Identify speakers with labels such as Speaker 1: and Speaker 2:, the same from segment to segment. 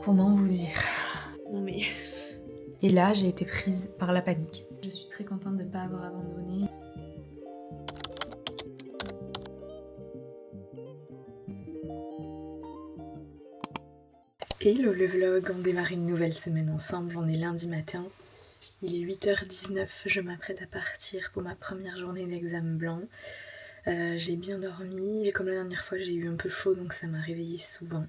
Speaker 1: Comment vous dire?
Speaker 2: Non mais
Speaker 1: Et là, j'ai été prise par la panique. Je suis très contente de ne pas avoir abandonné. Hello le vlog, on démarre une nouvelle semaine ensemble, on est lundi matin. Il est 8h19, je m'apprête à partir pour ma première journée d'examen blanc. J'ai bien dormi, comme la dernière fois j'ai eu un peu chaud donc ça m'a réveillée souvent.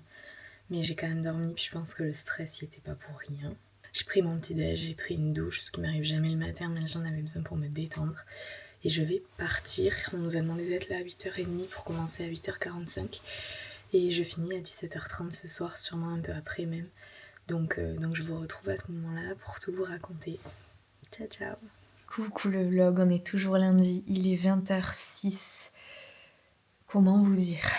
Speaker 1: Mais j'ai quand même dormi, puis je pense que le stress y était pas pour rien. J'ai pris mon petit déj, j'ai pris une douche, ce qui m'arrive jamais le matin, mais j'en avais besoin pour me détendre. Et je vais partir. On nous a demandé d'être là à 8h30 pour commencer à 8h45. Et je finis à 17h30 ce soir, sûrement un peu après même. Donc je vous retrouve à ce moment-là pour tout vous raconter. Ciao ciao. Coucou le vlog, on est toujours lundi, il est 20h06. Comment vous dire?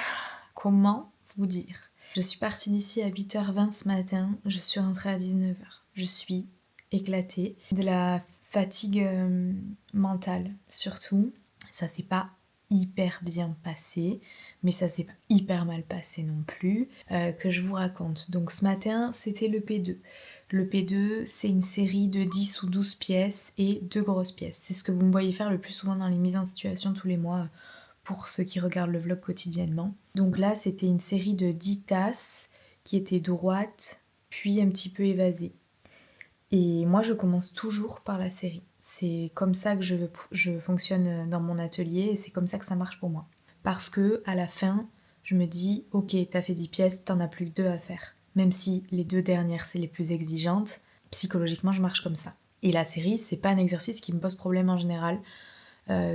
Speaker 1: Comment vous dire? Je suis partie d'ici à 8h20 ce matin, je suis rentrée à 19h. Je suis éclatée. De la fatigue mentale surtout. Ça s'est pas hyper bien passé, mais ça s'est pas hyper mal passé non plus, que je vous raconte. Donc ce matin, c'était le P2. Le P2, c'est une série de 10 ou 12 pièces et 2 grosses pièces. C'est ce que vous me voyez faire le plus souvent dans les mises en situation tous les mois pour ceux qui regardent le vlog quotidiennement. Donc là, c'était une série de 10 tasses qui étaient droites, puis un petit peu évasées. Et moi, je commence toujours par la série. C'est comme ça que je fonctionne dans mon atelier et c'est comme ça que ça marche pour moi. Parce que à la fin, je me dis, ok, t'as fait 10 pièces, t'en as plus que 2 à faire. Même si les 2 dernières, c'est les plus exigeantes, psychologiquement, je marche comme ça. Et la série, c'est pas un exercice qui me pose problème en général.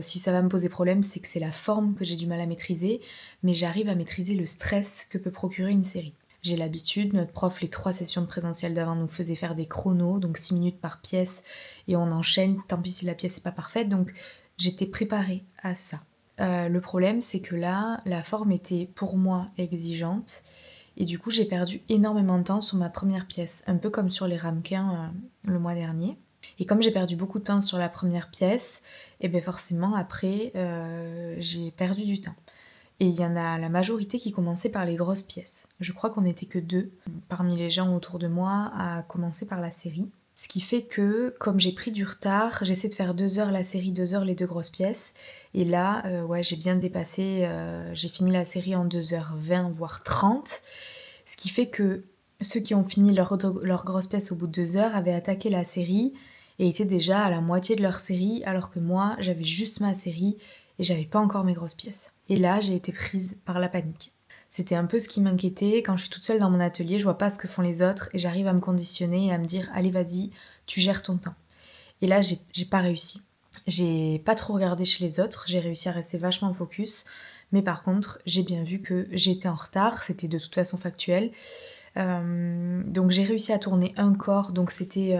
Speaker 1: Si ça va me poser problème, c'est que c'est la forme que j'ai du mal à maîtriser, mais j'arrive à maîtriser le stress que peut procurer une série. J'ai l'habitude, notre prof, les 3 sessions de présentiel d'avant nous faisait faire des chronos, donc 6 minutes par pièce, et on enchaîne, tant pis si la pièce n'est pas parfaite, donc j'étais préparée à ça. Le problème, c'est que là, la forme était pour moi exigeante, et du coup, j'ai perdu énormément de temps sur ma première pièce, un peu comme sur les ramequins le mois dernier. Et comme j'ai perdu beaucoup de temps sur la première pièce, et bien forcément après j'ai perdu du temps. Et il y en a la majorité qui commençaient par les grosses pièces. Je crois qu'on n'était que 2 parmi les gens autour de moi à commencer par la série. Ce qui fait que, comme j'ai pris du retard, j'essaie de faire 2 heures la série, 2 heures les 2 grosses pièces. Et là, ouais, j'ai bien dépassé, j'ai fini la série en 2h20, voire 30. Ce qui fait que ceux qui ont fini leur grosse pièce au bout de 2 heures avaient attaqué la série et étaient déjà à la moitié de leur série, alors que moi, j'avais juste ma série et j'avais pas encore mes grosses pièces. Et là, j'ai été prise par la panique. C'était un peu ce qui m'inquiétait. Quand je suis toute seule dans mon atelier, je vois pas ce que font les autres et j'arrive à me conditionner et à me dire allez, vas-y, tu gères ton temps. Et là, j'ai pas réussi. J'ai pas trop regardé chez les autres, j'ai réussi à rester vachement focus, mais par contre, j'ai bien vu que j'étais en retard, c'était de toute façon factuel. Donc j'ai réussi à tourner un corps, donc c'était,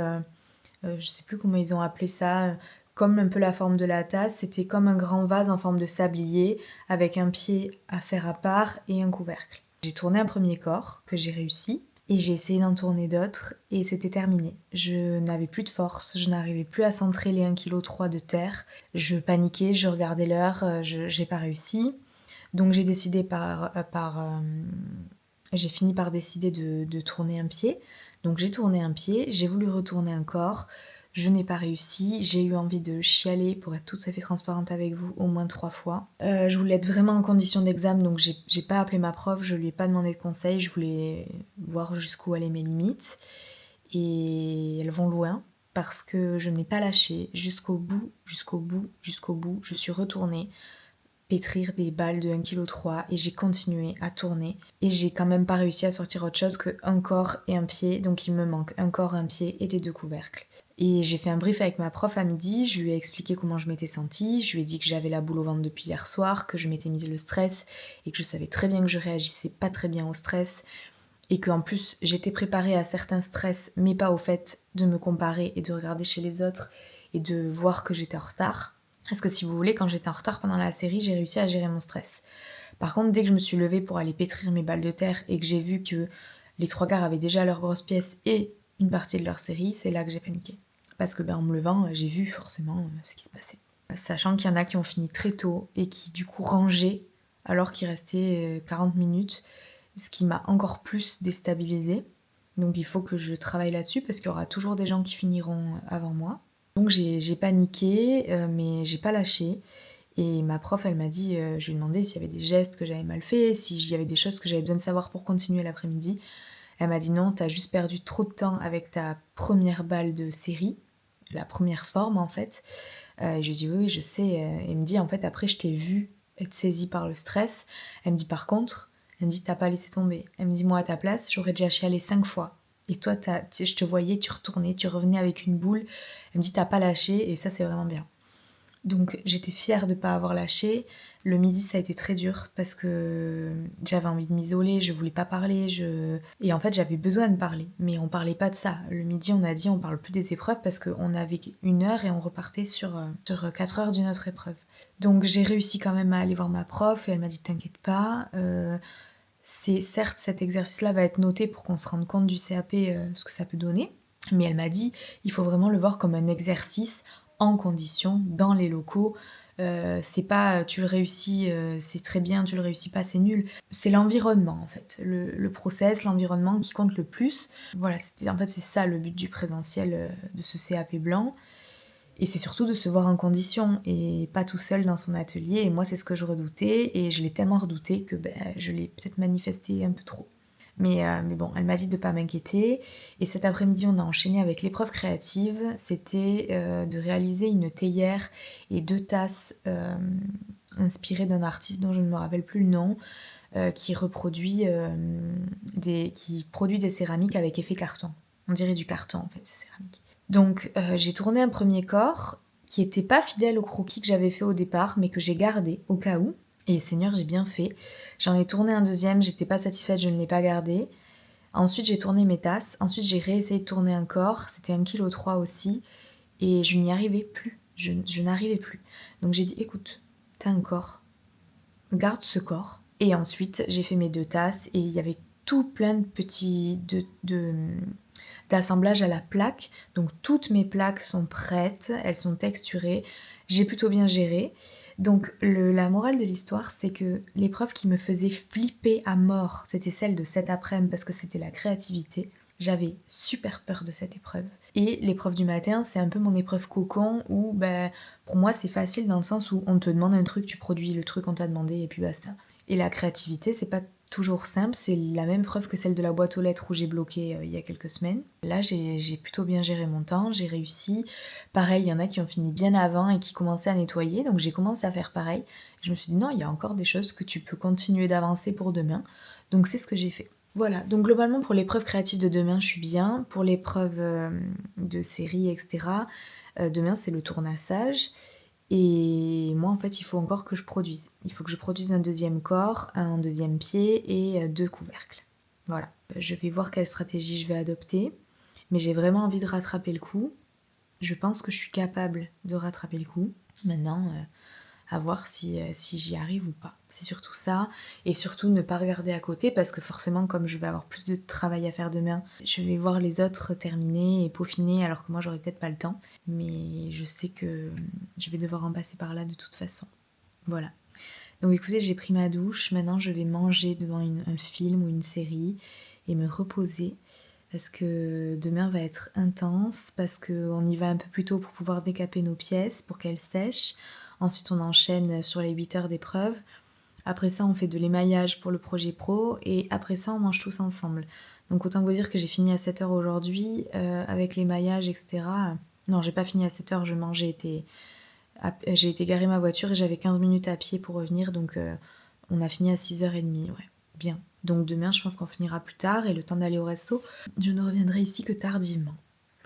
Speaker 1: je sais plus comment ils ont appelé ça, comme un peu la forme de la tasse, c'était comme un grand vase en forme de sablier, avec un pied à faire à part et un couvercle. J'ai tourné un premier corps, que j'ai réussi, et j'ai essayé d'en tourner d'autres, et c'était terminé. Je n'avais plus de force, je n'arrivais plus à centrer les 1,3 kg de terre, je paniquais, je regardais l'heure, j'ai pas réussi. Donc j'ai décidé j'ai fini par décider de tourner un pied. Donc j'ai tourné un pied, j'ai voulu retourner un corps, je n'ai pas réussi, j'ai eu envie de chialer pour être tout à fait transparente avec vous au moins 3 fois. Je voulais être vraiment en condition d'examen, donc j'ai pas appelé ma prof, je lui ai pas demandé de conseils, je voulais voir jusqu'où allaient mes limites. Et elles vont loin parce que je n'ai pas lâché jusqu'au bout, jusqu'au bout, jusqu'au bout. Je suis retournée pétrir des balles de 1,3 kg et j'ai continué à tourner et j'ai quand même pas réussi à sortir autre chose qu'un corps et un pied, donc il me manque un corps, un pied et les 2 couvercles. Et j'ai fait un brief avec ma prof à midi, je lui ai expliqué comment je m'étais sentie, je lui ai dit que j'avais la boule au ventre depuis hier soir, que je m'étais mise le stress et que je savais très bien que je réagissais pas très bien au stress et qu'en plus j'étais préparée à certains stress mais pas au fait de me comparer et de regarder chez les autres et de voir que j'étais en retard. Parce que si vous voulez, quand j'étais en retard pendant la série, j'ai réussi à gérer mon stress. Par contre, dès que je me suis levée pour aller pétrir mes balles de terre et que j'ai vu que les 3 quarts avaient déjà leurs grosses pièces et une partie de leur série, c'est là que j'ai paniqué. Parce que en me levant, j'ai vu forcément ce qui se passait. Sachant qu'il y en a qui ont fini très tôt et qui du coup rangeaient alors qu'il restait 40 minutes, ce qui m'a encore plus déstabilisée.
Speaker 2: Donc il faut que je travaille là-dessus parce qu'il y aura toujours des gens qui finiront avant moi. Donc j'ai paniqué, mais j'ai pas lâché. Et ma prof, elle m'a dit, je lui ai demandé s'il y avait des gestes que j'avais mal faits, s'il y avait des choses que j'avais besoin de savoir pour continuer l'après-midi. Elle m'a dit non, t'as juste perdu trop de temps avec ta première balle de série, la première forme en fait. Je lui ai dit oui, oui, je sais. Elle me dit en fait après je t'ai vue être saisie par le stress. Elle me dit par contre, elle me dit t'as pas laissé tomber. Elle me dit moi à ta place, j'aurais déjà chialé 5 fois. Et toi, je te voyais, tu retournais, tu revenais avec une boule. Elle me dit t'as pas lâché et ça c'est vraiment bien. Donc j'étais fière de ne pas avoir lâché. Le midi ça a été très dur parce que j'avais envie de m'isoler, je voulais pas parler, et en fait j'avais besoin de parler. Mais on parlait pas de ça. Le midi on a dit on parle plus des épreuves parce qu'on avait 1 heure et on repartait sur 4 heures d'une autre épreuve. Donc j'ai réussi quand même à aller voir ma prof et elle m'a dit t'inquiète pas. C'est certes cet exercice-là va être noté pour qu'on se rende compte du CAP, ce que ça peut donner. Mais elle m'a dit, il faut vraiment le voir comme un exercice en condition, dans les locaux. C'est pas tu le réussis, c'est très bien, tu le réussis pas, c'est nul. C'est l'environnement en fait, le process, l'environnement qui compte le plus. Voilà, en fait c'est ça le but du présentiel, de ce CAP blanc. Et c'est surtout de se voir en condition et pas tout seul dans son atelier. Et moi c'est ce que je redoutais et je l'ai tellement redouté que je l'ai peut-être manifesté un peu trop. Mais bon, elle m'a dit de pas m'inquiéter. Et cet après-midi, on a enchaîné avec l'épreuve créative. C'était de réaliser une théière et 2 tasses inspirées d'un artiste dont je ne me rappelle plus le nom, qui produit des céramiques avec effet carton. On dirait du carton en fait, ces céramiques. Donc j'ai tourné un premier corps qui était pas fidèle au croquis que j'avais fait au départ, mais que j'ai gardé au cas où. Et Seigneur, j'ai bien fait. J'en ai tourné un deuxième, j'étais pas satisfaite, je ne l'ai pas gardé. Ensuite, j'ai tourné mes tasses. Ensuite, j'ai réessayé de tourner un corps. C'était 1,3 kg aussi. Et je n'y arrivais plus. Je n'arrivais plus. Donc j'ai dit, écoute, t'as un corps. Garde ce corps. Et ensuite, j'ai fait mes 2 tasses. Et il y avait tout plein de petits... d'assemblage à la plaque. Donc toutes mes plaques sont prêtes. Elles sont texturées. J'ai plutôt bien géré. Donc la morale de l'histoire, c'est que l'épreuve qui me faisait flipper à mort, c'était celle de cet après-midi parce que c'était la créativité. J'avais super peur de cette épreuve. Et l'épreuve du matin, c'est un peu mon épreuve cocon où pour moi c'est facile dans le sens où on te demande un truc, tu produis le truc qu'on t'a demandé et puis basta. Et la créativité, c'est pas toujours simple, c'est la même preuve que celle de la boîte aux lettres où j'ai bloqué il y a quelques semaines. Là, j'ai plutôt bien géré mon temps, j'ai réussi. Pareil, il y en a qui ont fini bien avant et qui commençaient à nettoyer, donc j'ai commencé à faire pareil. Je me suis dit non, il y a encore des choses que tu peux continuer d'avancer pour demain. Donc c'est ce que j'ai fait. Voilà, donc globalement pour l'épreuve créative de demain, je suis bien. Pour l'épreuve de série, etc., demain c'est le tournassage. Et moi, en fait, il faut encore que je produise. Il faut que je produise un deuxième corps, un deuxième pied et 2 couvercles. Voilà. Je vais voir quelle stratégie je vais adopter. Mais j'ai vraiment envie de rattraper le coup. Je pense que je suis capable de rattraper le coup. Maintenant, à voir si j'y arrive ou pas. C'est surtout ça. Et surtout ne pas regarder à côté parce que forcément, comme je vais avoir plus de travail à faire demain, je vais voir les autres terminer et peaufiner alors que moi, j'aurai peut-être pas le temps. Mais je sais que je vais devoir en passer par là de toute façon. Voilà. Donc écoutez, j'ai pris ma douche. Maintenant, je vais manger devant un film ou une série et me reposer parce que demain va être intense, parce qu'on y va un peu plus tôt pour pouvoir décaper nos pièces pour qu'elles sèchent. Ensuite, on enchaîne sur les 8 heures d'épreuve. Après ça, on fait de l'émaillage pour le projet pro et après ça, on mange tous ensemble. Donc autant vous dire que j'ai fini à 7 heures aujourd'hui avec l'émaillage, etc. Non, j'ai pas fini à 7 heures, je mangeais, j'ai été garer ma voiture et j'avais 15 minutes à pied pour revenir, donc on a fini à 6h30, ouais, bien. Donc demain, je pense qu'on finira plus tard et le temps d'aller au resto, je ne reviendrai ici que tardivement.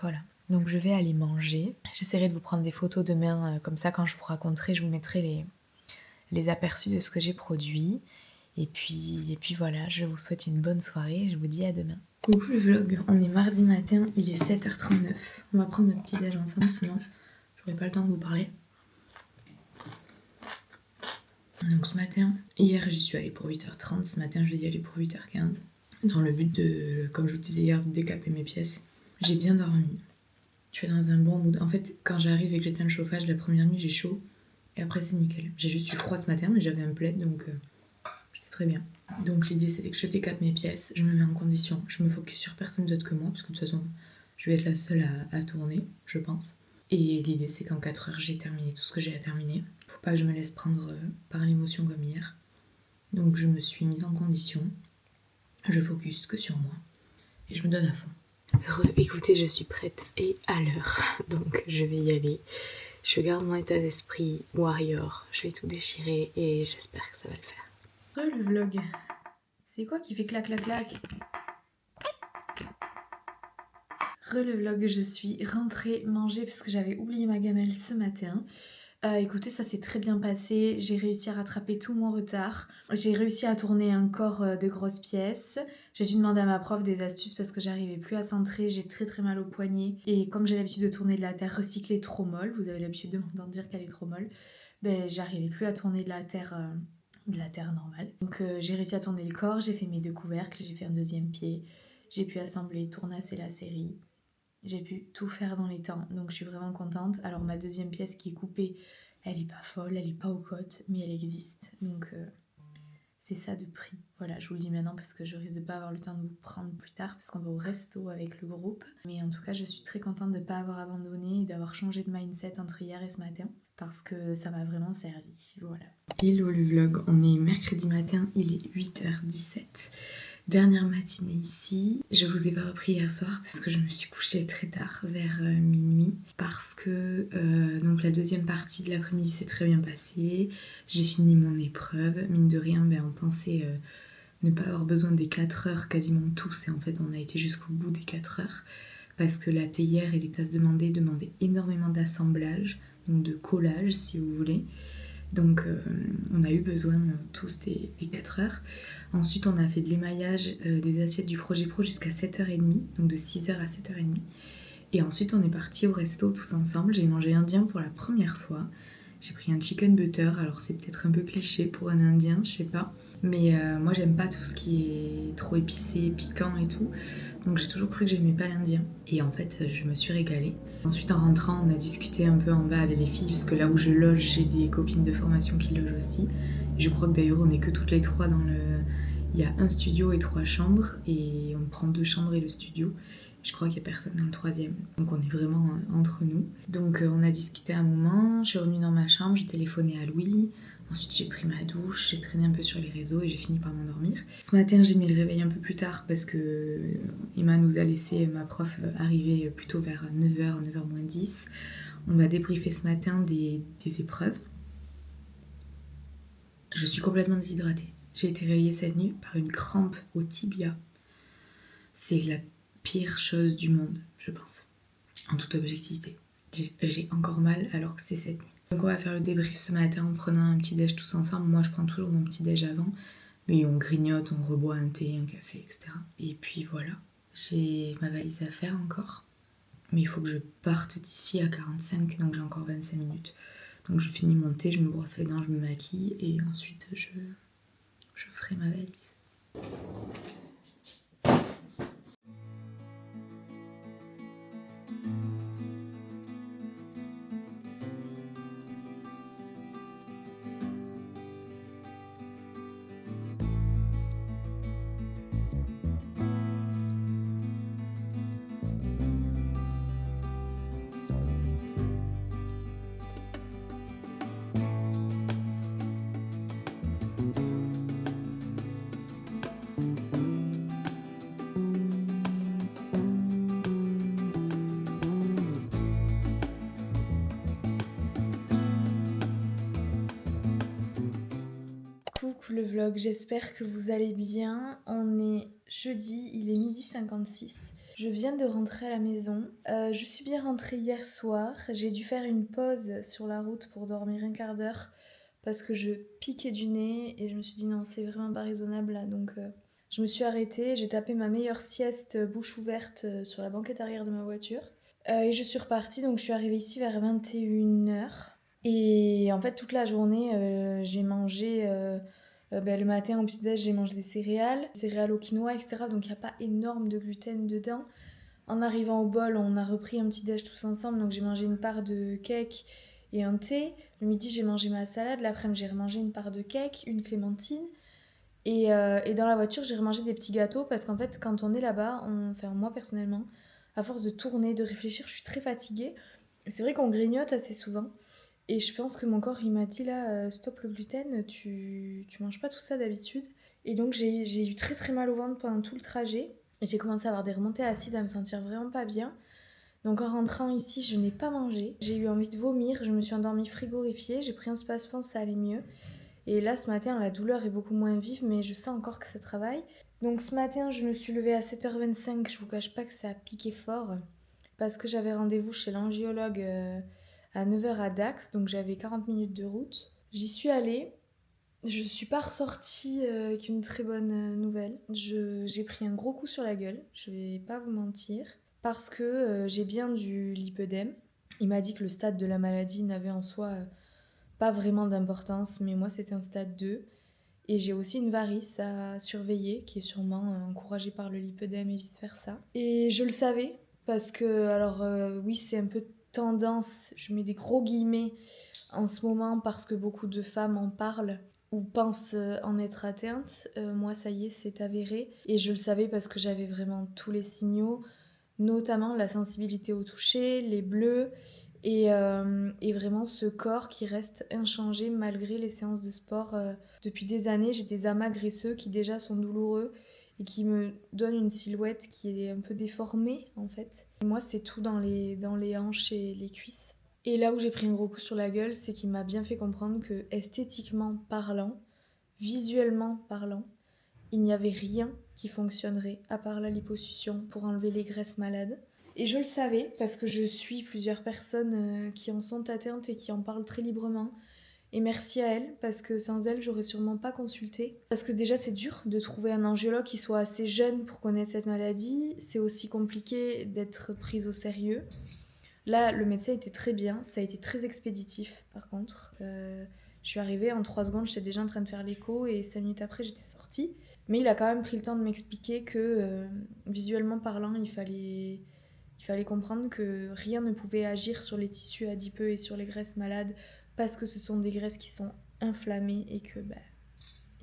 Speaker 2: Voilà. Donc je vais aller manger. J'essaierai de vous prendre des photos demain, comme ça quand je vous raconterai, je vous mettrai les aperçus de ce que j'ai produit. Et puis voilà, je vous souhaite une bonne soirée, je vous dis à demain. Coucou le vlog, on est mardi matin, il est 7h39. On va prendre notre petit déj ensemble, sinon j'aurai pas le temps de vous parler. Donc ce matin, hier j'y suis allée pour 8h30, ce matin je vais y aller pour 8h15. Dans le but de, comme je vous disais hier, de décaper mes pièces. J'ai bien dormi. Je suis dans un bon mood. En fait, quand j'arrive et que j'éteins le chauffage, la première nuit j'ai chaud. Et après c'est nickel. J'ai juste eu froid ce matin, mais j'avais un plaid, donc j'étais
Speaker 1: très bien. Donc l'idée c'était que je décape mes pièces, je me mets en condition, je me focus sur personne d'autre que moi, parce que de toute façon je vais être la seule à tourner, je pense. Et l'idée c'est qu'en 4 heures j'ai terminé tout ce que j'ai à terminer. Faut pas que je me laisse prendre par l'émotion comme hier. Donc je me suis mise en condition, je focus que sur moi, et je me donne à fond. Écoutez, je suis prête et à l'heure, donc je vais y aller. Je garde mon état d'esprit warrior, je vais tout déchirer et j'espère que ça va le faire. Le vlog, c'est quoi qui fait clac clac clac? Le vlog, je suis rentrée manger parce que j'avais oublié ma gamelle ce matin. Écoutez, ça s'est très bien passé, j'ai réussi à rattraper tout mon retard. J'ai réussi à tourner un corps de grosses pièces. J'ai dû demander à ma prof des astuces parce que j'arrivais plus à centrer, j'ai très mal au poignet. Et comme j'ai l'habitude de tourner de la terre recyclée trop molle, vous avez l'habitude de m'entendre dire qu'elle est trop molle, ben j'arrivais plus à tourner de la terre normale. Donc j'ai réussi à tourner le corps, j'ai fait mes 2 couvercles, j'ai fait un deuxième pied, j'ai pu assembler, tournasser la série. J'ai pu tout faire dans les temps, donc je suis vraiment contente. Alors ma deuxième pièce qui est coupée, elle est pas folle, elle est pas aux côtes, mais elle existe. Donc c'est ça de prix. Voilà, je vous le dis maintenant parce que je risque de pas avoir le temps de vous prendre plus tard parce qu'on va au resto avec le groupe. Mais en tout cas, je suis très contente de ne pas avoir abandonné et d'avoir changé de mindset entre hier et ce matin parce que ça m'a vraiment servi. Voilà. Hello le vlog, on est mercredi matin, il est 8h17. Dernière matinée ici. Je vous ai pas repris hier soir parce que je me suis couchée très tard, vers minuit. Parce que donc la deuxième partie de l'après-midi s'est très bien passée. J'ai fini mon épreuve. Mine de rien, on pensait ne pas avoir besoin des 4 heures quasiment tous. Et en fait, on a été jusqu'au bout des 4 heures. Parce que la théière et les tasses demandées demandaient énormément d'assemblage, donc de collage si vous voulez. Donc on a eu besoin tous des 4 heures. Ensuite on a fait de l'émaillage des assiettes du projet pro jusqu'à 7h30, donc de 6h à 7h30. Et ensuite on est parti au resto tous ensemble. J'ai mangé indien pour la première fois. J'ai pris un chicken butter, alors c'est peut-être un peu cliché pour un indien, je sais pas. Mais moi j'aime pas tout ce qui est trop épicé, piquant et tout. Donc j'ai toujours cru que j'aimais pas l'indien. Et en fait, je me suis régalée. Ensuite, en rentrant, on a discuté un peu en bas avec les filles, puisque là où je loge, j'ai des copines de formation qui logent aussi. Je crois que d'ailleurs, on est que toutes les 3 dans le... Il y a un studio et 3 chambres, et on prend 2 chambres et le studio. Je crois qu'il n'y a personne dans le 3e. Donc on est vraiment entre nous. Donc on a discuté un moment, je suis revenue dans ma chambre, j'ai téléphoné à Louis. Ensuite j'ai pris ma douche, j'ai traîné un peu sur les réseaux et j'ai fini par m'endormir. Ce matin j'ai mis le réveil un peu plus tard parce que Emma nous a laissé, ma prof, arriver plutôt vers 9h, 9h moins 10. On va débriefer ce matin des épreuves. Je suis complètement déshydratée. J'ai été réveillée cette nuit par une crampe au tibia. C'est la pire chose du monde, je pense. En toute objectivité. J'ai encore mal alors que c'est cette nuit. Donc on va faire le débrief ce matin en prenant un petit déj tous ensemble. Moi je prends toujours mon petit déj avant. Mais on grignote, on reboit un thé, un café, etc. Et puis voilà. J'ai ma valise à faire encore. Mais il faut que je parte d'ici à 45, donc j'ai encore 25 minutes. Donc je finis mon thé, je me brosse les dents, je me maquille et ensuite je ferai ma valise. Coucou le vlog, j'espère que vous allez bien. On est jeudi, il est 12h56. Je viens de rentrer à la maison. Je suis bien rentrée hier soir. J'ai dû faire une pause sur la route pour dormir un quart d'heure parce que je piquais du nez et je me suis dit non, c'est vraiment pas raisonnable là. Donc je me suis arrêtée, j'ai tapé ma meilleure sieste bouche ouverte sur la banquette arrière de ma voiture. Et je suis repartie, donc je suis arrivée ici vers 21h. Et en fait, toute la journée, j'ai mangé... le matin, au petit-déj, j'ai mangé des céréales au quinoa, etc. Donc il n'y a pas énorme de gluten dedans. En arrivant au bol, on a repris un petit-déj tous ensemble. Donc j'ai mangé une part de cake et un thé. Le midi, j'ai mangé ma salade. L'après-midi, j'ai remangé une part de cake, une clémentine.
Speaker 2: Et dans la voiture, j'ai remangé des petits gâteaux parce qu'en fait, quand on est là-bas, enfin moi personnellement, à force de tourner, de réfléchir, je suis très fatiguée. Et c'est vrai qu'on grignote assez souvent. Et je pense que mon corps, il m'a dit là, stop le gluten, tu manges pas tout ça d'habitude. Et donc j'ai eu très très mal au ventre pendant tout le trajet. Et j'ai commencé à avoir des remontées acides, à me sentir vraiment pas bien. Donc en rentrant ici, je n'ai pas mangé. J'ai eu envie de vomir, je me suis endormie frigorifiée, j'ai pris un spasfon, ça allait mieux. Et là, ce matin, la douleur est beaucoup moins vive, mais je sens encore que ça travaille. Donc ce matin, je me suis levée à 7h25, je vous cache pas que ça a piqué fort, parce que j'avais rendez-vous chez l'angiologue à 9h à Dax, donc j'avais 40 minutes de route. J'y suis allée, je suis pas ressortie avec une très bonne nouvelle. J'ai pris un gros coup sur la gueule, je vais pas vous mentir, parce que j'ai bien du lipœdème. Il m'a dit que le stade de la maladie n'avait en soi pas vraiment d'importance, mais moi c'était un stade 2. Et j'ai aussi une varice à surveiller, qui est sûrement encouragée par le lipœdème et vice-versa. Et je le savais, parce que, alors oui, c'est un peu tendance, je mets des gros guillemets en ce moment, parce que beaucoup de femmes en parlent ou pensent en être atteintes. Moi, ça y est, c'est avéré. Et je le savais parce que j'avais vraiment tous les signaux, notamment la sensibilité au toucher, les bleus, et vraiment ce corps qui reste inchangé malgré les séances de sport. Depuis des années, j'ai des amas graisseux qui déjà sont douloureux et qui me donnent une silhouette qui est un peu déformée en fait. Et moi, c'est tout dans les hanches et les cuisses. Et là où j'ai pris un gros coup sur la gueule, c'est qu'il m'a bien fait comprendre que esthétiquement parlant, visuellement parlant, il n'y avait rien qui fonctionnerait à part la liposuction pour enlever les graisses malades. Et je le savais parce que je suis plusieurs personnes qui en sont atteintes et qui en parlent très librement. Et merci à elles, parce que sans elles, j'aurais sûrement pas consulté. Parce que déjà, c'est dur de trouver un angiologue qui soit assez jeune pour connaître cette maladie. C'est aussi compliqué d'être prise au sérieux. Là, le médecin était très bien, ça a été très expéditif par contre. Je suis arrivée, en 3 secondes, j'étais déjà en train de faire l'écho et 5 minutes après, j'étais sortie. Mais il a quand même pris le temps de m'expliquer que, visuellement parlant, il fallait comprendre que rien ne pouvait agir sur les tissus adipeux et sur les graisses malades parce que ce sont des graisses qui sont inflammées et que,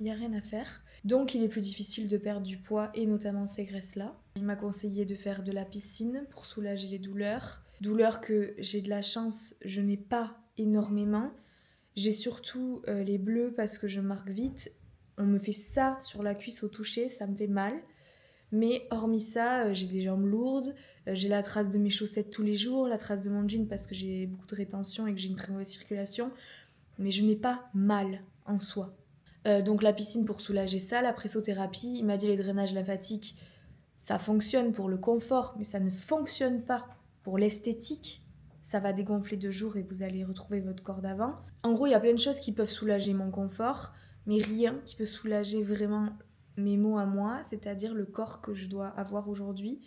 Speaker 2: il n'y a rien à faire. Donc il est plus difficile de perdre du poids et notamment ces graisses-là. Il m'a conseillé de faire de la piscine pour soulager les douleurs. Douleurs que j'ai de la chance, je n'ai pas énormément. J'ai surtout les bleus parce que je marque vite. On me fait ça sur la cuisse au toucher, ça me fait mal. Mais hormis ça, j'ai des jambes lourdes, j'ai la trace de mes chaussettes tous les jours, la trace de mon jean parce que j'ai beaucoup de rétention et que j'ai une très mauvaise circulation. Mais je n'ai pas mal en soi. Donc la piscine pour soulager ça, la pressothérapie, il m'a dit les drainages lymphatiques, ça fonctionne pour le confort, mais ça ne fonctionne pas pour l'esthétique. Ça va dégonfler de jour et vous allez retrouver votre corps d'avant. En gros, il y a plein de choses qui peuvent soulager mon confort, mais rien qui peut soulager vraiment mes maux à moi, c'est-à-dire le corps que je dois avoir aujourd'hui.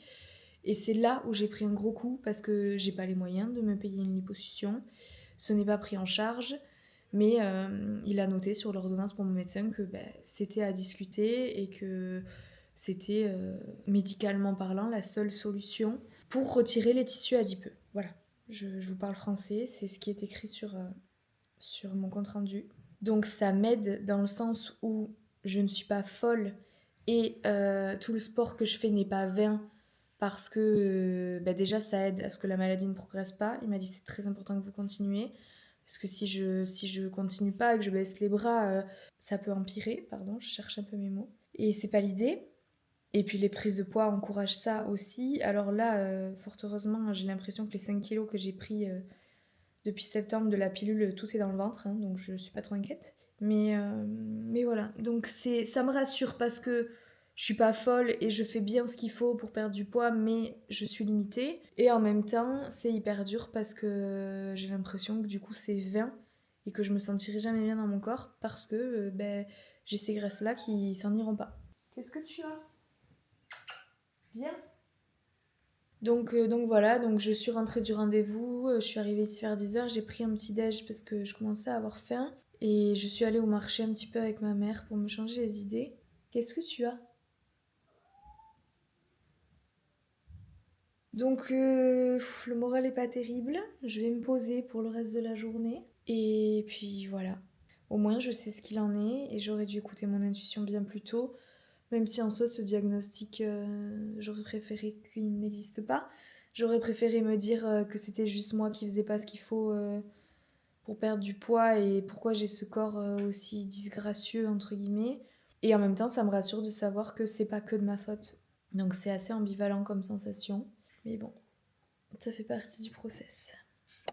Speaker 2: Et c'est là où j'ai pris un gros coup parce que j'ai pas les moyens de me payer une liposuction. Ce n'est pas pris en charge. Mais il a noté sur l'ordonnance pour mon médecin que c'était à discuter et que c'était médicalement parlant la seule solution pour retirer les tissus adipeux. Voilà, je vous parle français, c'est ce qui est écrit sur mon compte rendu. Donc ça m'aide dans le sens où je ne suis pas folle et tout le sport que je fais n'est pas vain parce que déjà ça aide à ce que la maladie ne progresse pas. Il m'a dit c'est très important que vous continuiez. Parce que si je continue pas et que je baisse les bras, ça peut empirer, pardon, je cherche un peu mes mots. Et c'est pas l'idée. Et puis les prises de poids encouragent ça aussi. Alors là, fort heureusement, j'ai l'impression que les 5 kilos que j'ai pris depuis septembre de la pilule, tout est dans le ventre, hein, donc je suis pas trop inquiète. Mais voilà, donc ça me rassure parce que je suis pas folle et je fais bien ce qu'il faut pour perdre du poids, mais je suis limitée. Et en même temps, c'est hyper dur parce que j'ai l'impression que du coup c'est vain et que je me sentirai jamais bien dans mon corps parce que j'ai ces graisses-là qui s'en iront pas. Qu'est-ce que tu as? Bien. Donc voilà, donc je suis rentrée du rendez-vous, je suis arrivée ici vers 10h, j'ai pris un petit déj parce que je commençais à avoir faim et je suis allée au marché un petit peu avec ma mère pour me changer les idées. Qu'est-ce que tu as? Donc le moral est pas terrible, je vais me poser pour le reste de la journée et puis voilà. Au moins je sais ce qu'il en est et j'aurais dû écouter mon intuition bien plus tôt, même si en soi ce diagnostic, j'aurais préféré qu'il n'existe pas. J'aurais préféré me dire que c'était juste moi qui faisais pas ce qu'il faut pour perdre du poids et pourquoi j'ai ce corps aussi disgracieux entre guillemets. Et en même temps ça me rassure de savoir que c'est pas que de ma faute. Donc c'est assez ambivalent comme sensation. Mais bon, ça fait partie du process.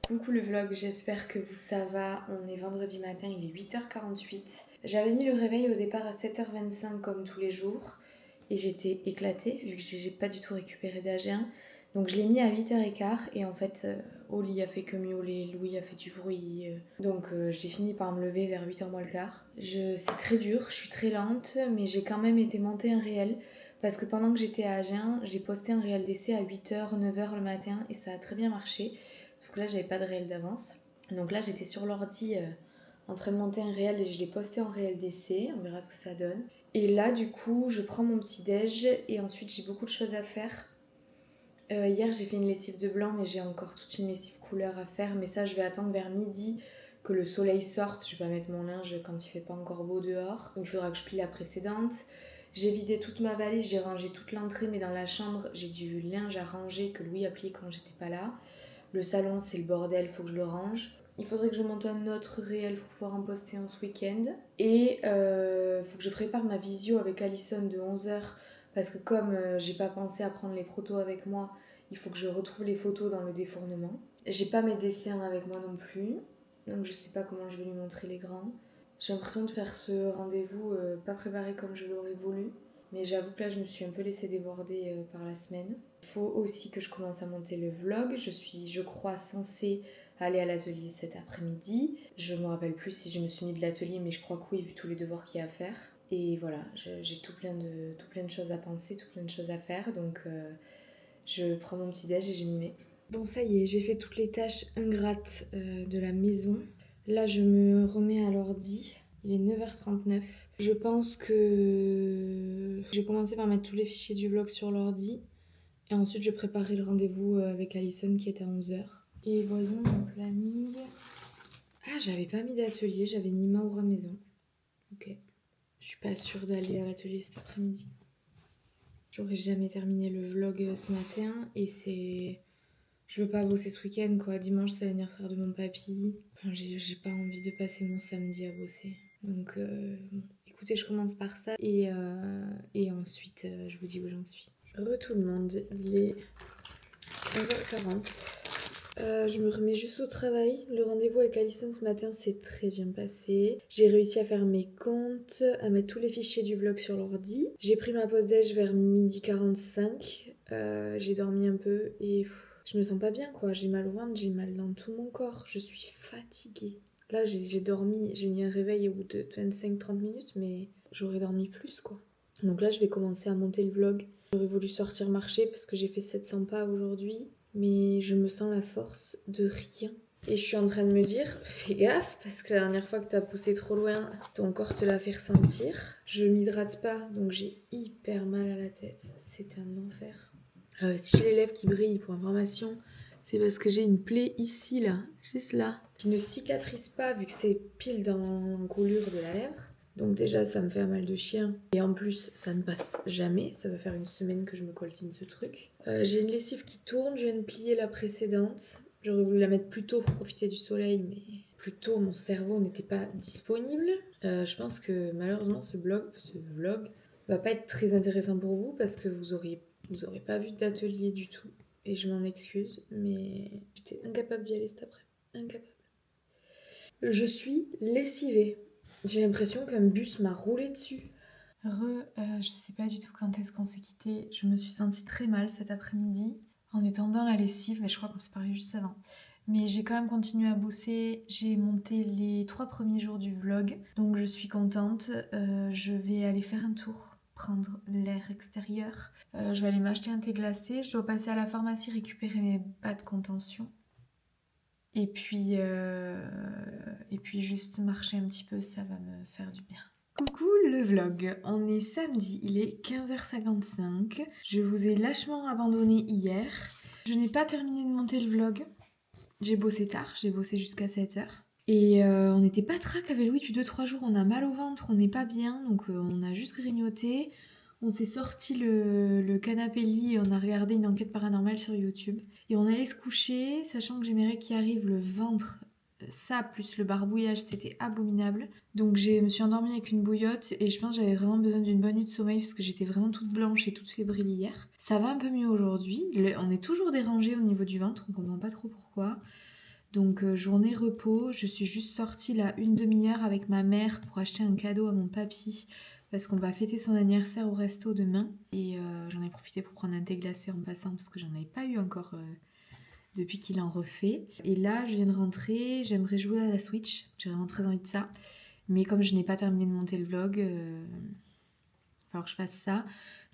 Speaker 2: Coucou le vlog, j'espère que ça va. On est vendredi matin, il est 8h48. J'avais mis le réveil au départ à 7h25 comme tous les jours. Et j'étais éclatée vu que j'ai pas du tout récupéré d'AG1. Donc je l'ai mis à 8h15 et en fait Oli a fait que miauler, Louis a fait du bruit. Donc j'ai fini par me lever vers 8h moins le quart. C'est très dur, je suis très lente mais j'ai quand même été monter un réel. Parce que pendant que j'étais à Agen, j'ai posté un réel d'essai à 8h, 9h le matin et ça a très bien marché. Sauf que là, j'avais pas de réel d'avance. Donc là, j'étais sur l'ordi en train de monter un réel et je l'ai posté en réel d'essai. On verra ce que ça donne. Et là, du coup, je prends mon petit déj et ensuite, j'ai beaucoup de choses à faire. Hier, j'ai fait une lessive de blanc, mais j'ai encore toute une lessive couleur à faire. Mais ça, je vais attendre vers midi que le soleil sorte. Je vais pas mettre mon linge quand il fait pas encore beau dehors. Donc il faudra que je plie la précédente. J'ai vidé toute ma valise, j'ai rangé toute l'entrée, mais dans la chambre, j'ai du linge à ranger que Louis a plié quand j'étais pas là. Le salon, c'est le bordel, faut que je le range. Il faudrait que je monte un autre réel pour pouvoir en poster un ce week-end. Et faut que je prépare ma visio avec Alison de 11h. Parce que comme j'ai pas pensé à prendre les protos avec moi, il faut que je retrouve les photos dans le défournement. J'ai pas mes dessins avec moi non plus. Donc je sais pas comment je vais lui montrer les grands. J'ai l'impression de faire ce rendez-vous pas préparé comme je l'aurais voulu. Mais j'avoue que là, je me suis un peu laissée déborder par la semaine. Il faut aussi que je commence à monter le vlog. Je suis, je crois, censée aller à l'atelier cet après-midi. Je me rappelle plus si je me suis mis de l'atelier, mais je crois que oui, vu tous les devoirs qu'il y a à faire. Et voilà, j'ai tout plein de choses à penser, tout plein de choses à faire. Donc, je prends mon petit déj et je m'y mets. Bon, ça y est, j'ai fait toutes les tâches ingrates de la maison. Là, je me remets à l'ordi. Il est 9h39. Je pense que je vais commencer par mettre tous les fichiers du vlog sur l'ordi. Et ensuite, je préparerai le rendez-vous avec Alison qui est à 11h. Et voyons mon planning. Ah, j'avais pas mis d'atelier, j'avais mis Maoura Maison. Ok. Je suis pas sûre d'aller à l'atelier cet après-midi. J'aurais jamais terminé le vlog ce matin et c'est... Je veux pas bosser ce week-end quoi. Dimanche, c'est l'anniversaire de mon papy. Enfin, j'ai pas envie de passer mon samedi à bosser. Donc, bon. Écoutez, je commence par ça et ensuite, je vous dis où j'en suis. Re tout le monde, il est 11h40. Je me remets juste au travail. Le rendez-vous avec Alison ce matin s'est très bien passé. J'ai réussi à faire mes comptes, à mettre tous les fichiers du vlog sur l'ordi. J'ai pris ma pause déj vers 12h45. J'ai dormi un peu et je me sens pas bien quoi. J'ai mal au ventre, j'ai mal dans tout mon corps. Je suis fatiguée. Là, j'ai dormi, j'ai mis un réveil au bout de 25-30 minutes, mais j'aurais dormi plus quoi. Donc là, je vais commencer à monter le vlog. J'aurais voulu sortir marcher parce que j'ai fait 700 pas aujourd'hui, mais je me sens la force de rien. Et je suis en train de me dire, fais gaffe, parce que la dernière fois que t'as poussé trop loin, ton corps te l'a fait ressentir. Je m'hydrate pas, donc j'ai hyper mal à la tête. C'est un enfer. Si j'ai les lèvres qui brillent, pour information, c'est parce que j'ai une plaie ici, là, juste là, qui ne cicatrise pas vu que c'est pile dans l'encolure de la lèvre. Donc déjà, ça me fait un mal de chien. Et en plus, ça ne passe jamais. Ça va faire une semaine que je me coltine ce truc. J'ai une lessive qui tourne. Je viens de plier la précédente. J'aurais voulu la mettre plus tôt pour profiter du soleil, mais plus tôt, mon cerveau n'était pas disponible. Je pense que malheureusement, ce vlog va pas être très intéressant pour vous parce que vous aurez pas vu d'atelier du tout. Et je m'en excuse, mais j'étais incapable d'y aller cet après. Incapable. Je suis lessivée. J'ai l'impression qu'un bus m'a roulé dessus. Je sais pas du tout quand est-ce qu'on s'est quitté. Je me suis sentie très mal cet après-midi en étant dans la lessive, mais je crois qu'on s'est parlé juste avant. Mais j'ai quand même continué à bosser. J'ai monté les 3 premiers jours du vlog, donc je suis contente. Je vais aller faire un tour, prendre l'air extérieur. Je vais aller m'acheter un thé glacé. Je dois passer à la pharmacie récupérer mes bas de contention. Et puis juste marcher un petit peu, ça va me faire du bien. Coucou le vlog, on est samedi, il est 15h55. Je vous ai lâchement abandonné hier. Je n'ai pas terminé de monter le vlog. J'ai bossé tard, j'ai bossé jusqu'à 7h. Et on n'était pas trac avec Louis depuis 2-3 jours, on a mal au ventre, on n'est pas bien, donc on a juste grignoté. On s'est sorti le canapé lit et on a regardé une enquête paranormale sur YouTube. Et on allait se coucher, sachant que j'aimerais qu'il arrive le ventre. Ça, plus le barbouillage, c'était abominable. Donc je me suis endormie avec une bouillotte et je pense que j'avais vraiment besoin d'une bonne nuit de sommeil parce que j'étais vraiment toute blanche et toute fébrile hier. Ça va un peu mieux aujourd'hui. On est toujours dérangé au niveau du ventre, on comprend pas trop pourquoi. Donc journée repos, je suis juste sortie là une demi-heure avec ma mère pour acheter un cadeau à mon papy parce qu'on va fêter son anniversaire au resto demain et j'en ai profité pour prendre un thé glacé en passant parce que j'en avais pas eu encore depuis qu'il en refait. Et là je viens de rentrer, j'aimerais jouer à la Switch, j'ai vraiment très envie de ça, mais comme je n'ai pas terminé de monter le vlog, il va falloir que je fasse ça.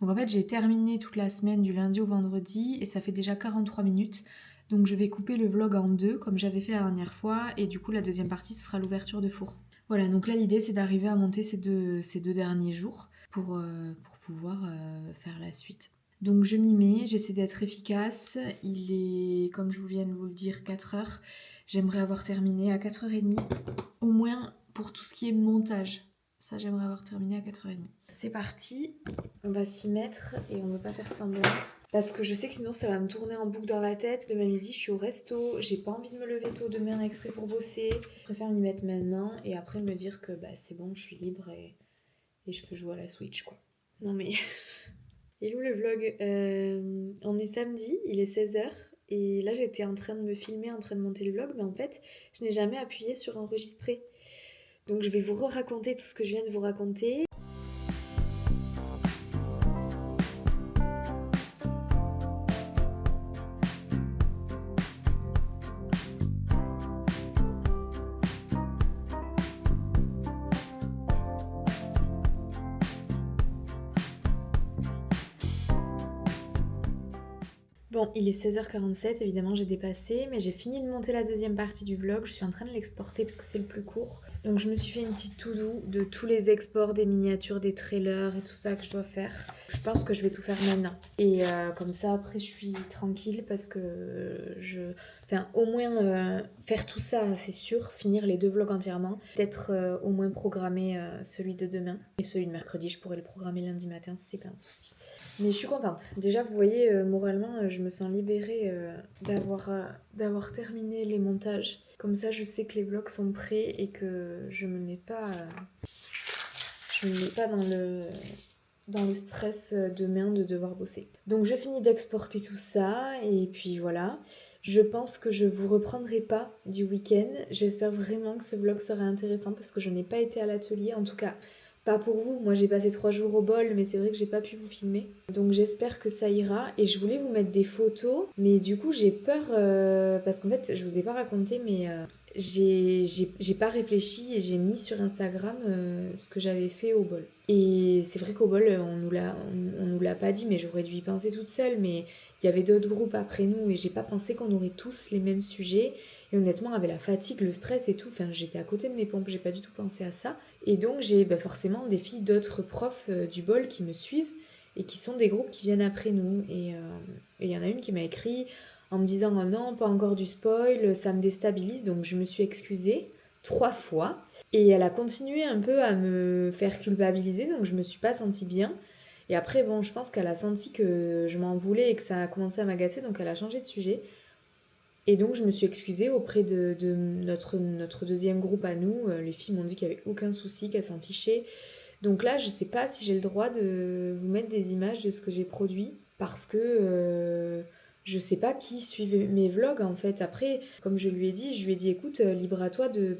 Speaker 2: Donc en fait j'ai terminé toute la semaine du lundi au vendredi et ça fait déjà 43 minutes. Donc je vais couper le vlog en deux comme j'avais fait la dernière fois et du coup la deuxième partie ce sera l'ouverture de four. Voilà, donc là l'idée c'est d'arriver à monter ces deux derniers jours pour pouvoir faire la suite. Donc je m'y mets, j'essaie d'être efficace. Il est, comme je vous viens de vous le dire, 4h. J'aimerais avoir terminé à 4h30, au moins pour tout ce qui est montage. Ça j'aimerais avoir terminé à 4h30. C'est parti, on va s'y mettre et on ne va pas faire semblant. Parce que je sais que sinon ça va me tourner en boucle dans la tête. Demain midi je suis au resto, j'ai pas envie de me lever tôt demain exprès pour bosser. Je préfère m'y mettre maintenant et après me dire que c'est bon, je suis libre et je peux jouer à la Switch quoi. Non mais... Hello le vlog, on est samedi, il est 16h et là j'étais en train de me filmer, en train de monter le vlog, mais en fait je n'ai jamais appuyé sur enregistrer. Donc je vais vous raconter tout ce que je viens de vous raconter. Bon, il est 16h47, évidemment j'ai dépassé, mais j'ai fini de monter la deuxième partie du vlog, je suis en train de l'exporter parce que c'est le plus court. Donc je me suis fait une petite to-do de tous les exports, des miniatures, des trailers et tout ça que je dois faire. Je pense que je vais tout faire maintenant. Et comme ça après je suis tranquille parce que Enfin au moins faire tout ça c'est sûr, finir les 2 vlogs entièrement. Peut-être au moins programmer celui de demain. Et celui de mercredi je pourrais le programmer lundi matin si c'est pas un souci. Mais je suis contente. Déjà, vous voyez, moralement, je me sens libérée d'avoir terminé les montages. Comme ça, je sais que les vlogs sont prêts et que je me mets pas dans le stress demain de devoir bosser. Donc, je finis d'exporter tout ça et puis voilà. Je pense que je vous reprendrai pas du week-end. J'espère vraiment que ce vlog sera intéressant parce que je n'ai pas été à l'atelier. En tout cas, pas pour vous, moi j'ai passé 3 jours au bol, mais c'est vrai que j'ai pas pu vous filmer. Donc j'espère que ça ira. Et je voulais vous mettre des photos, mais du coup j'ai peur, parce qu'en fait je vous ai pas raconté, mais j'ai pas réfléchi et j'ai mis sur Instagram ce que j'avais fait au bol. Et c'est vrai qu'au bol on nous l'a pas dit, mais j'aurais dû y penser toute seule, mais il y avait d'autres groupes après nous et j'ai pas pensé qu'on aurait tous les mêmes sujets. Et honnêtement, avec la fatigue, le stress et tout, j'étais à côté de mes pompes, j'ai pas du tout pensé à ça. Et donc, j'ai forcément des filles d'autres profs du bol qui me suivent et qui sont des groupes qui viennent après nous. Et il y en a une qui m'a écrit en me disant oh non, pas encore du spoil, ça me déstabilise. Donc, je me suis excusée 3 fois. Et elle a continué un peu à me faire culpabiliser, donc je me suis pas sentie bien. Et après, bon, je pense qu'elle a senti que je m'en voulais et que ça a commencé à m'agacer, donc elle a changé de sujet. Et donc je me suis excusée auprès de notre deuxième groupe à nous. Les filles m'ont dit qu'il n'y avait aucun souci, qu'elles s'en fichaient. Donc là, je sais pas si j'ai le droit de vous mettre des images de ce que j'ai produit parce que je sais pas qui suit mes vlogs en fait. Après, comme je lui ai dit écoute, libre à toi de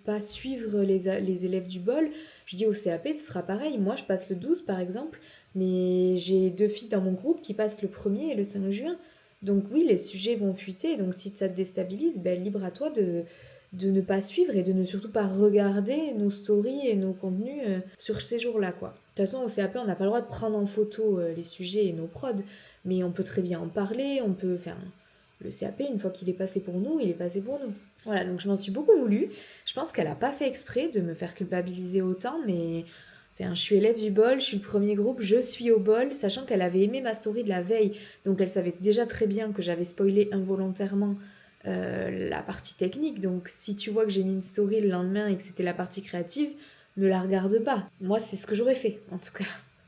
Speaker 2: pas suivre les élèves du bol. Je dis au CAP, ce sera pareil. Moi, je passe le 12 par exemple, mais j'ai 2 filles dans mon groupe qui passent le 1er et le 5 juin. Donc oui, les sujets vont fuiter. Donc si ça te déstabilise, libre à toi de ne pas suivre et de ne surtout pas regarder nos stories et nos contenus sur ces jours-là, quoi. De toute façon, au CAP, on n'a pas le droit de prendre en photo les sujets et nos prods, mais on peut très bien en parler, on peut... Enfin, le CAP, une fois qu'il est passé pour nous, il est passé pour nous. Voilà, donc je m'en suis beaucoup voulu. Je pense qu'elle a pas fait exprès de me faire culpabiliser autant, mais... Enfin, je suis élève du bol, je suis le premier groupe, je suis au bol, sachant qu'elle avait aimé ma story de la veille, donc elle savait déjà très bien que j'avais spoilé involontairement la partie technique. Donc si tu vois que j'ai mis une story le lendemain et que c'était la partie créative, ne la regarde pas. Moi, c'est ce que j'aurais fait, en tout cas.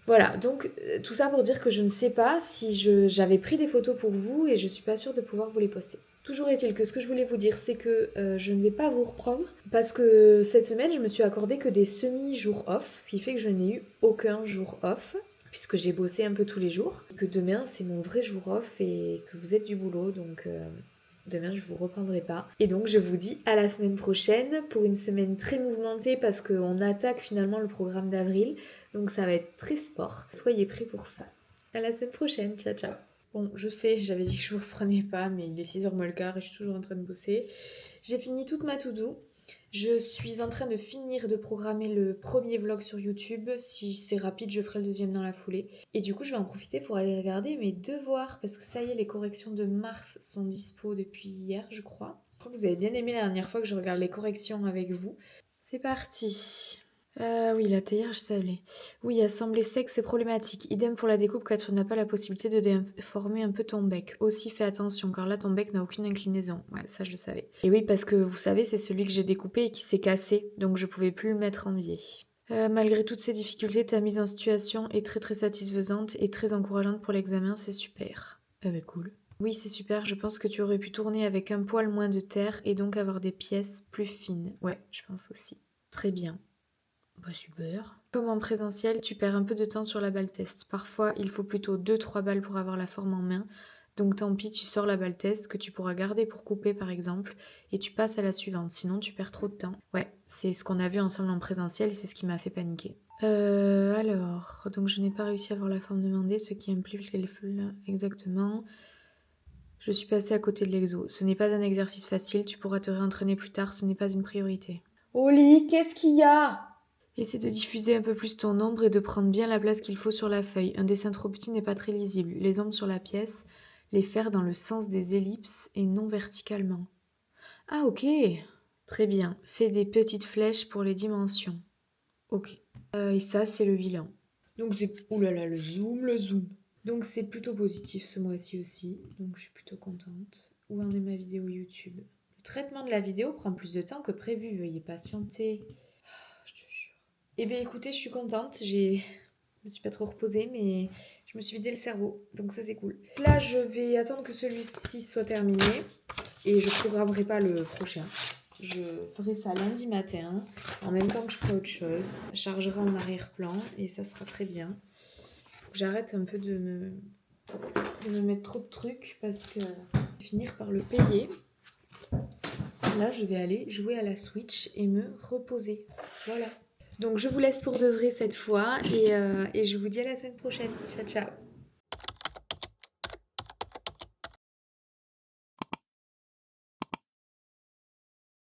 Speaker 2: Voilà, donc tout ça pour dire que je ne sais pas si j'avais pris des photos pour vous et je suis pas sûre de pouvoir vous les poster. Toujours est-il que ce que je voulais vous dire, c'est que je ne vais pas vous reprendre parce que cette semaine, je me suis accordé que des semi-jours off, ce qui fait que je n'ai eu aucun jour off puisque j'ai bossé un peu tous les jours. Que demain, c'est mon vrai jour off et que vous êtes du boulot, donc demain, je vous reprendrai pas. Et donc, je vous dis à la semaine prochaine pour une semaine très mouvementée parce qu'on attaque finalement le programme d'avril. Donc, ça va être très sport. Soyez prêts pour ça. À la semaine prochaine. Ciao, ciao. Bon, je sais, j'avais dit que je vous reprenais pas, mais il est 6h moins le quart et je suis toujours en train de bosser. J'ai fini toute ma to-do. Je suis en train de finir de programmer le premier vlog sur YouTube. Si c'est rapide, je ferai le deuxième dans la foulée. Et du coup, je vais en profiter pour aller regarder mes devoirs. Parce que ça y est, les corrections de mars sont dispo depuis hier, je crois. Je crois que vous avez bien aimé la dernière fois que je regarde les corrections avec vous. C'est parti. Oui, la théière, je savais. Oui, assembler sec, c'est problématique. Idem pour la découpe quand tu n'as pas la possibilité de déformer un peu ton bec. Aussi, fais attention, car là, ton bec n'a aucune inclinaison. Ouais, ça, je le savais. Et oui, parce que vous savez, c'est celui que j'ai découpé et qui s'est cassé, donc je pouvais plus le mettre en biais. Malgré toutes ces difficultés, ta mise en situation est très très satisfaisante et très encourageante pour l'examen, c'est super. Ah bah cool. Oui, c'est super, je pense que tu aurais pu tourner avec un poil moins de terre et donc avoir des pièces plus fines. Ouais, je pense aussi. Très bien. Bah super. Comme en présentiel, tu perds un peu de temps sur la balle test. Parfois, il faut plutôt 2-3 balles pour avoir la forme en main. Donc tant pis, tu sors la balle test que tu pourras garder pour couper par exemple et tu passes à la suivante. Sinon, tu perds trop de temps. Ouais, c'est ce qu'on a vu ensemble en présentiel et c'est ce qui m'a fait paniquer. Alors, donc je n'ai pas réussi à avoir la forme demandée, ce qui implique les feux exactement. Je suis passée à côté de l'exo. Ce n'est pas un exercice facile, tu pourras te réentraîner plus tard, ce n'est pas une priorité. Oli, qu'est-ce qu'il y a ? Essaie de diffuser un peu plus ton ombre et de prendre bien la place qu'il faut sur la feuille. Un dessin trop petit n'est pas très lisible. Les ombres sur la pièce, les faire dans le sens des ellipses et non verticalement. Ah ok, très bien. Fais des petites flèches pour les dimensions. Ok. Et ça, c'est le bilan. Donc c'est... Ouh là là, le zoom. Donc c'est plutôt positif ce mois-ci aussi. Donc je suis plutôt contente. Où en est ma vidéo YouTube ? Le traitement de la vidéo prend plus de temps que prévu. Veuillez patienter. Eh bien écoutez, je suis contente, je me suis pas trop reposée, mais je me suis vidé le cerveau, donc ça c'est cool. Là, je vais attendre que celui-ci soit terminé, et je programmerai pas le prochain. Je ferai ça lundi matin, en même temps que je ferai autre chose. Je chargerai en arrière-plan, et ça sera très bien. Faut que j'arrête un peu de me mettre trop de trucs, parce que je vais finir par le payer. Là, je vais aller jouer à la Switch et me reposer. Voilà. Donc je vous laisse pour de vrai cette fois et je vous dis à la semaine prochaine. Ciao ciao.